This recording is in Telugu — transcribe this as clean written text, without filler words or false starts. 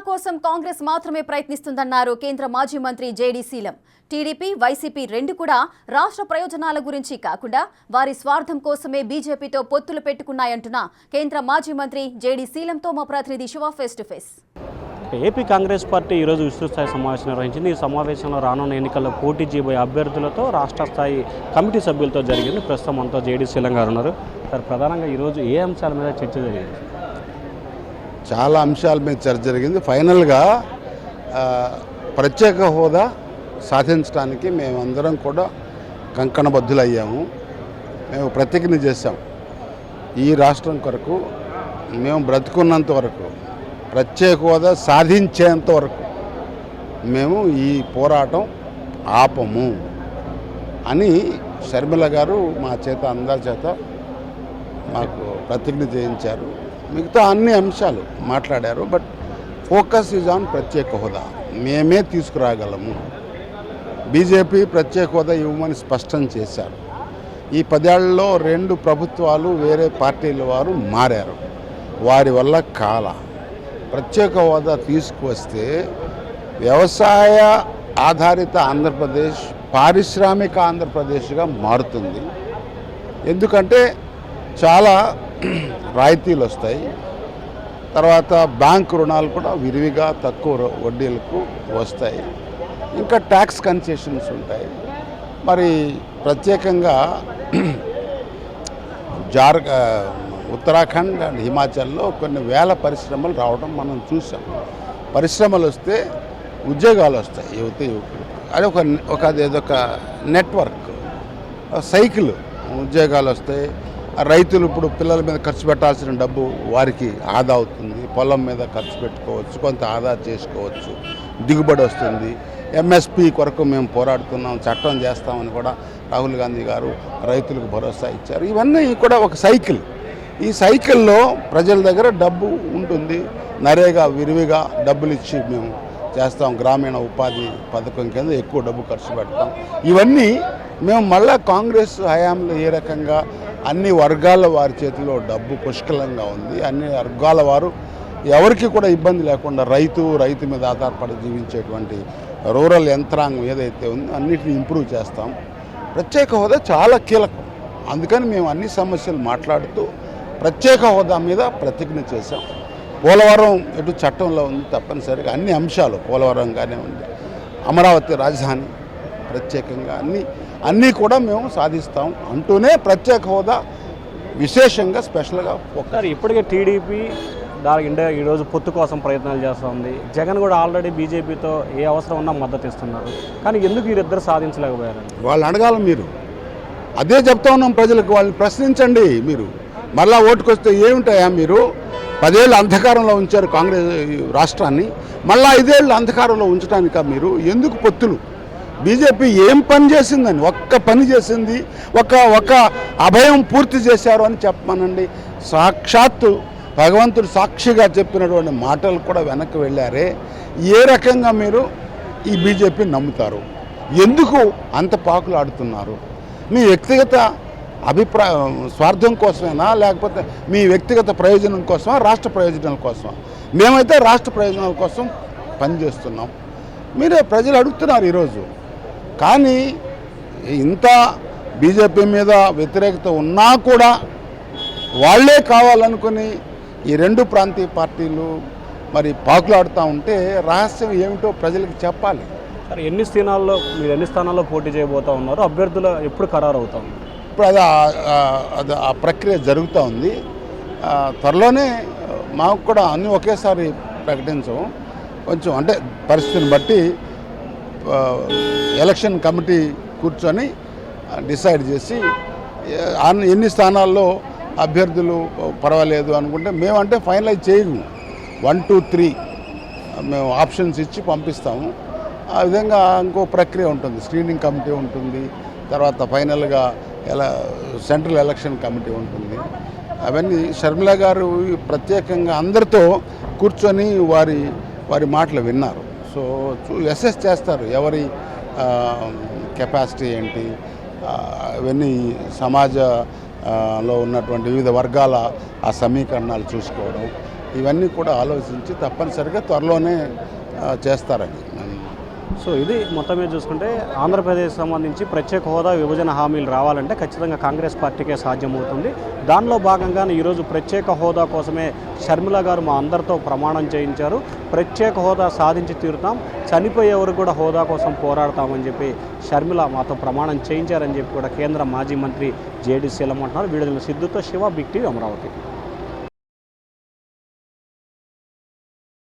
కోసం కాంగ్రెస్ మాత్రమే ప్రయత్నిస్తుందన్నారు కేంద్ర మాజీ మంత్రి జేడీ శీలం. టీడీపీ, వైసీపీ రెండు కూడా రాష్ట్ర ప్రయోజనాల గురించి కాకుండా వారి స్వార్థం కోసమే బీజేపీతో పొత్తులు పెట్టుకున్నాయంటున్న కేంద్ర మాజీ మంత్రి జేడీ శీలంతో మా ప్రతినిధి Shiva face to face. AP Congress party ఈరోజు విస్తృత స్థాయి సమావేశం నిర్వహించింది. ఈ సమావేశంలో రానున్న ఎన్నికల్లో పోటీ చేయబోయే అభ్యర్థులతో రాష్ట్ర స్థాయి కమిటీ సభ్యులతో జరిగింది. ప్రస్తుతం మనతో జేడీ శీలం గారు ఉన్నారు. సార్, ప్రధానంగా ఈరోజు ఏ అంశాల మీద చర్చ జరిగింది? చాలా అంశాల మీద చర్చ జరిగింది. ఫైనల్గా ప్రత్యేక హోదా సాధించడానికి మేమందరం కూడా కంకణబద్ధులయ్యాము. మేము ప్రతిజ్ఞ చేశాం, ఈ రాష్ట్రం కొరకు మేము బ్రతుకున్నంత వరకు, ప్రత్యేక హోదా సాధించేంత వరకు మేము ఈ పోరాటం ఆపము అని షర్మిల గారు మా చేత, అందరి చేత మాకు ప్రతిజ్ఞ చేయించారు. మిగతా అన్ని అంశాలు మాట్లాడారు. బట్ ఫోకస్ ఈజ్ ఆన్ ప్రత్యేక హోదా. మేమే తీసుకురాగలము. బీజేపీ ప్రత్యేక హోదా ఇవ్వమని స్పష్టం చేశారు. ఈ 10 ఏళ్లలో 2 ప్రభుత్వాలు వేరే పార్టీల వారు మారారు. వారి వల్ల ప్రత్యేక హోదా తీసుకువస్తే వ్యవసాయ ఆధారిత ఆంధ్రప్రదేశ్ పారిశ్రామిక ఆంధ్రప్రదేశ్గా మారుతుంది. ఎందుకంటే చాలా రాయితీలు వస్తాయి. తర్వాత బ్యాంకు రుణాలు కూడా విరివిగా తక్కువ వడ్డీలకు వస్తాయి. ఇంకా ట్యాక్స్ కన్సెషన్స్ ఉంటాయి. మరి ప్రత్యేకంగా ఉత్తరాఖండ్ అండ్ హిమాచల్లో కొన్ని వేల పరిశ్రమలు రావడం మనం చూసాం. పరిశ్రమలు వస్తే ఉద్యోగాలు వస్తాయి యువత యువకులు. అది అదేదొక నెట్వర్క్ సైకిల్. ఉద్యోగాలు వస్తాయి. రైతులు ఇప్పుడు పిల్లల మీద ఖర్చు పెట్టాల్సిన డబ్బు వారికి ఆదా అవుతుంది. పొలం మీద ఖర్చు పెట్టుకోవచ్చు, కొంత ఆదా చేసుకోవచ్చు, దిగుబడి వస్తుంది. ఎంఎస్పి కొరకు మేము పోరాడుతున్నాం, చట్టం చేస్తామని కూడా రాహుల్ గాంధీ గారు రైతులకు భరోసా ఇచ్చారు. ఇవన్నీ కూడా ఒక సైకిల్. ఈ సైకిల్లో ప్రజల దగ్గర డబ్బు ఉంటుంది. నరేగా విరివిగా డబ్బులు ఇచ్చి మేము చేస్తాం. గ్రామీణ ఉపాధి పథకం కింద ఎక్కువ డబ్బు ఖర్చు పెడతాం. ఇవన్నీ మేము మళ్ళా కాంగ్రెస్ హయాంలో ఏ రకంగా అన్ని వర్గాల వారి చేతిలో డబ్బు పుష్కలంగా ఉంది. అన్ని వర్గాల వారు ఎవరికి కూడా ఇబ్బంది లేకుండా రైతు మీద ఆధారపడి జీవించేటువంటి రూరల్ యంత్రాంగం ఏదైతే ఉందో అన్నిటిని ఇంప్రూవ్ చేస్తాం. ప్రత్యేక హోదా చాలా కీలకం. అందుకని మేము అన్ని సమస్యలు మాట్లాడుతూ ప్రత్యేక హోదా మీద ప్రతిజ్ఞ చేశాం. పోలవరం ఎటు చట్టంలో ఉంది, తప్పనిసరిగా అన్ని అంశాలు పోలవరంగానే ఉంది. అమరావతి రాజధాని ప్రత్యేకంగా అన్నీ కూడా మేము సాధిస్తాం అంటూనే ప్రత్యేక హోదా విశేషంగా స్పెషల్గా ఒకసారి ఇప్పటికే టీడీపీ ఇండియా ఈరోజు పొత్తు కోసం ప్రయత్నాలు చేస్తూ ఉంది. జగన్ కూడా ఆల్రెడీ బీజేపీతో ఏ అవసరం ఉన్నా మద్దతు ఇస్తున్నారు. కానీ ఎందుకు వీరిద్దరు సాధించలేకపోయారు? వాళ్ళు అడగాలి. మీరు అదే చెప్తా ఉన్నాం ప్రజలకు. వాళ్ళని ప్రశ్నించండి. మీరు మళ్ళా ఓటుకొస్తే ఏమిటాయా? మీరు 10 ఏళ్ళు అంధకారంలో ఉంచారు కాంగ్రెస్ రాష్ట్రాన్ని. మళ్ళీ 5 ఏళ్ళు అంధకారంలో ఉంచడానిక మీరు? ఎందుకు పొత్తులు? బీజేపీ ఏం పని చేసిందని? ఒక్క పని చేసింది. ఒక అభయం పూర్తి చేశారు అని చెప్పమనండి. సాక్షాత్తు భగవంతుడు సాక్షిగా చెప్పినటువంటి మాటలు కూడా వెనక్కి వెళ్ళారే. ఏ రకంగా మీరు ఈ బీజేపీని నమ్ముతారు? ఎందుకు అంత పాకులు ఆడుతున్నారు? మీ వ్యక్తిగత స్వార్థం కోసమేనా, లేకపోతే మీ వ్యక్తిగత ప్రయోజనం కోసమా, రాష్ట్ర ప్రయోజనాల కోసమా? మేమైతే రాష్ట్ర ప్రయోజనాల కోసం పనిచేస్తున్నాం. మీరే ప్రజలు అడుగుతున్నారు ఈరోజు. కానీ ఇంత బీజేపీ మీద వ్యతిరేకత ఉన్నా కూడా వాళ్లే కావాలనుకుని ఈ 2 ప్రాంతీయ పార్టీలు మరి పాకులాడుతూ ఉంటే రహస్యం ఏమిటో ప్రజలకు చెప్పాలి. సరే, మీరు ఎన్ని స్థానాల్లో పోటీ చేయబోతూ ఉన్నారు? అభ్యర్థులు ఎప్పుడు ఖరారు అవుతా ఉన్నారు? ఇప్పుడు అది ఆ ప్రక్రియ జరుగుతూ ఉంది. త్వరలోనే మాకు కూడా అన్నీ ఒకేసారి ప్రకటించము. కొంచెం అంటే పరిస్థితిని బట్టి ఎలక్షన్ కమిటీ కూర్చొని డిసైడ్ చేసి ఎన్ని స్థానాల్లో అభ్యర్థులు పర్వాలేదు అనుకుంటే మేమంటే ఫైనలైజ్ చేయము. 1, 2, 3 మేము ఆప్షన్స్ ఇచ్చి పంపిస్తాము. ఆ విధంగా ఇంకో ప్రక్రియ ఉంటుంది. స్క్రీనింగ్ కమిటీ ఉంటుంది. తర్వాత ఫైనల్గా సెంట్రల్ ఎలక్షన్ కమిటీ ఉంటుంది. అవన్నీ షర్మిల గారు ప్రత్యేకంగా అందరితో కూర్చొని వారి మాటలు విన్నారు. సో అసెస్ చేస్తారు ఎవరి కెపాసిటీ ఏంటి, ఇవన్నీ సమాజంలో ఉన్నటువంటి వివిధ వర్గాల ఆ సమీకరణాలు చూసుకోవడం, ఇవన్నీ కూడా ఆలోచించి తప్పనిసరిగా త్వరలోనే చేస్తారని. సో ఇది మొత్తం మీద చూసుకుంటే ఆంధ్రప్రదేశ్ సంబంధించి ప్రత్యేక హోదా విభజన హామీలు రావాలంటే ఖచ్చితంగా కాంగ్రెస్ పార్టీకే సాధ్యమవుతుంది. దానిలో భాగంగానే ఈరోజు ప్రత్యేక హోదా కోసమే షర్మిల గారు మా అందరితో ప్రమాణం చేయించారు. ప్రత్యేక హోదా సాధించి తీరుతాం, చనిపోయే వరకు కూడా హోదా కోసం పోరాడతామని చెప్పి షర్మిల మాతో ప్రమాణం చేయించారని చెప్పి కూడా కేంద్ర మాజీ మంత్రి జేడీ శీలం అంటున్నారు. వీడియోలో సిద్ధుతో శివ, బిగ్ టీవీ, అమరావతి.